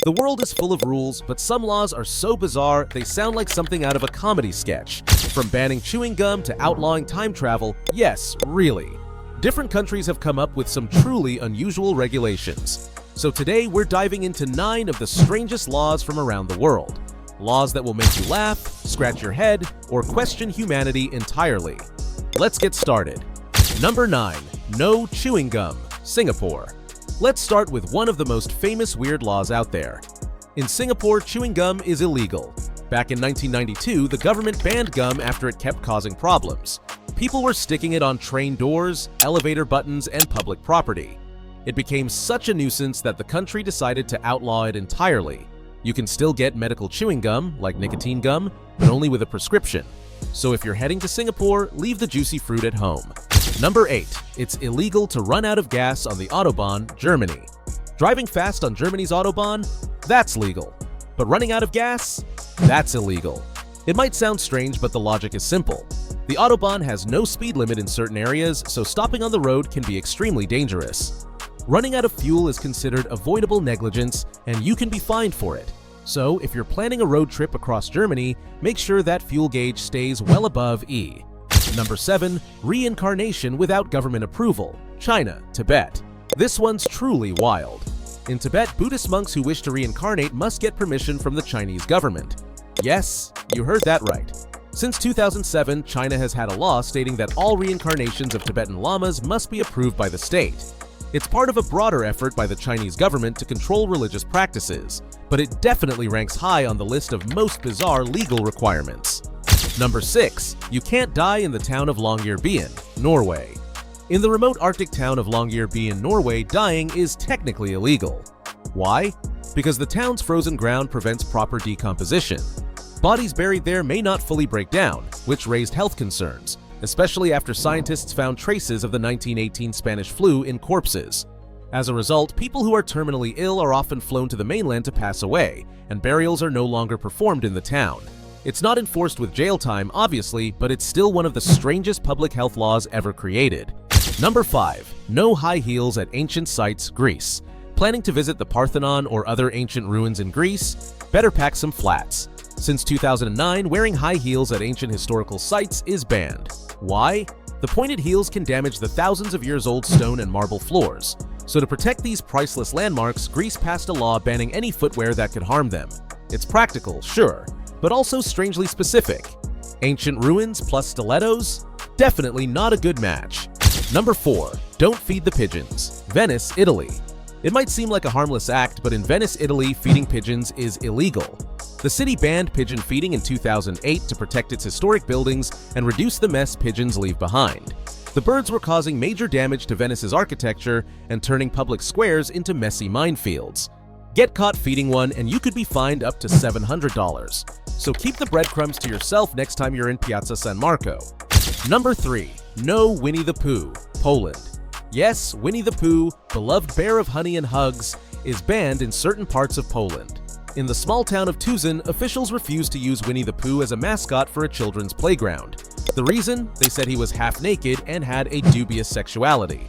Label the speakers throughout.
Speaker 1: The world is full of rules, but some laws are so bizarre they sound like something out of a comedy sketch. From banning chewing gum to outlawing time travel, yes, really. Different countries have come up with some truly unusual regulations. So today we're diving into 9 of the strangest laws from around the world. Laws that will make you laugh, scratch your head, or question humanity entirely. Let's get started. Number 9. No chewing gum, Singapore. Let's start with one of the most famous weird laws out there. In Singapore, chewing gum is illegal. Back in 1992, the government banned gum after it kept causing problems. People were sticking it on train doors, elevator buttons, and public property. It became such a nuisance that the country decided to outlaw it entirely. You can still get medical chewing gum, like nicotine gum, but only with a prescription. So if you're heading to Singapore, leave the juicy fruit at home. Number 8. It's illegal to run out of gas on the Autobahn, Germany. Driving fast on Germany's Autobahn? That's legal. But running out of gas? That's illegal. It might sound strange, but the logic is simple. The Autobahn has no speed limit in certain areas, so stopping on the road can be extremely dangerous. Running out of fuel is considered avoidable negligence, and you can be fined for it. So if you're planning a road trip across Germany, make sure that fuel gauge stays well above E. Number 7. Reincarnation without government approval, China, Tibet. This one's truly wild. In Tibet, Buddhist monks who wish to reincarnate must get permission from the Chinese government. Yes, you heard that right. Since 2007, China has had a law stating that all reincarnations of Tibetan lamas must be approved by the state. It's part of a broader effort by the Chinese government to control religious practices, but it definitely ranks high on the list of most bizarre legal requirements. Number 6. You can't die in the town of Longyearbyen, Norway. In the remote Arctic town of Longyearbyen, Norway, dying is technically illegal. Why? Because the town's frozen ground prevents proper decomposition. Bodies buried there may not fully break down, which raised health concerns, especially after scientists found traces of the 1918 Spanish flu in corpses. As a result, people who are terminally ill are often flown to the mainland to pass away, and burials are no longer performed in the town. It's not enforced with jail time, obviously, but it's still one of the strangest public health laws ever created. Number 5. No high heels at ancient sites, Greece. Planning to visit the Parthenon or other ancient ruins in Greece? Better pack some flats. Since 2009, wearing high heels at ancient historical sites is banned. Why? The pointed heels can damage the thousands of years old stone and marble floors. So to protect these priceless landmarks, Greece passed a law banning any footwear that could harm them. It's practical, sure, but also strangely specific. Ancient ruins plus stilettos? Definitely not a good match. Number 4. Don't feed the pigeons, Venice, Italy. It might seem like a harmless act, but in Venice, Italy, feeding pigeons is illegal. The city banned pigeon feeding in 2008 to protect its historic buildings and reduce the mess pigeons leave behind. The birds were causing major damage to Venice's architecture and turning public squares into messy minefields. Get caught feeding one and you could be fined up to $700. So keep the breadcrumbs to yourself next time you're in Piazza San Marco. Number 3. No Winnie the Pooh, Poland. Yes, Winnie the Pooh, beloved bear of honey and hugs, is banned in certain parts of Poland. In the small town of Tuzin, officials refused to use Winnie the Pooh as a mascot for a children's playground. The reason? They said he was half naked and had a dubious sexuality.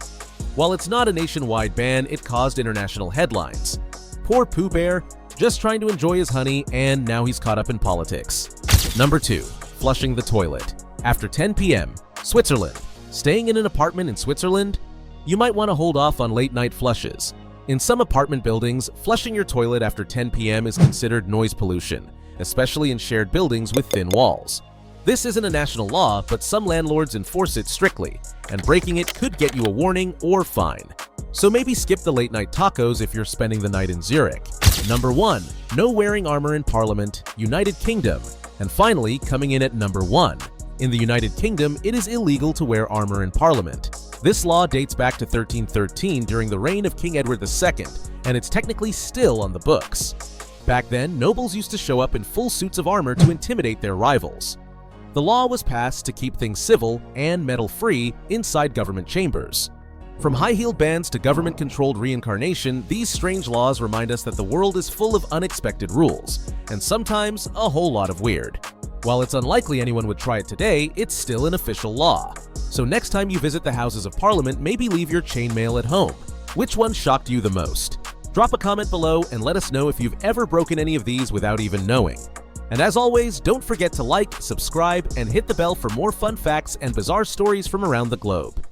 Speaker 1: While it's not a nationwide ban, it caused international headlines. Poor Pooh Bear, just trying to enjoy his honey, and now he's caught up in politics. Number 2. Flushing the toilet. After 10 p.m., Switzerland. Staying in an apartment in Switzerland? You might want to hold off on late-night flushes. In some apartment buildings, flushing your toilet after 10 p.m. is considered noise pollution, especially in shared buildings with thin walls. This isn't a national law, but some landlords enforce it strictly, and breaking it could get you a warning or fine. So maybe skip the late-night tacos if you're spending the night in Zurich. Number 1. No wearing armor in Parliament, United Kingdom. And finally, coming in at number 1. In the United Kingdom, it is illegal to wear armor in Parliament. This law dates back to 1313 during the reign of King Edward II, and it's technically still on the books. Back then, nobles used to show up in full suits of armor to intimidate their rivals. The law was passed to keep things civil and metal-free inside government chambers. From high-heeled bands to government-controlled reincarnation, these strange laws remind us that the world is full of unexpected rules, and sometimes a whole lot of weird. While it's unlikely anyone would try it today, it's still an official law. So next time you visit the Houses of Parliament, maybe leave your chainmail at home. Which one shocked you the most? Drop a comment below and let us know if you've ever broken any of these without even knowing. And as always, don't forget to like, subscribe, and hit the bell for more fun facts and bizarre stories from around the globe.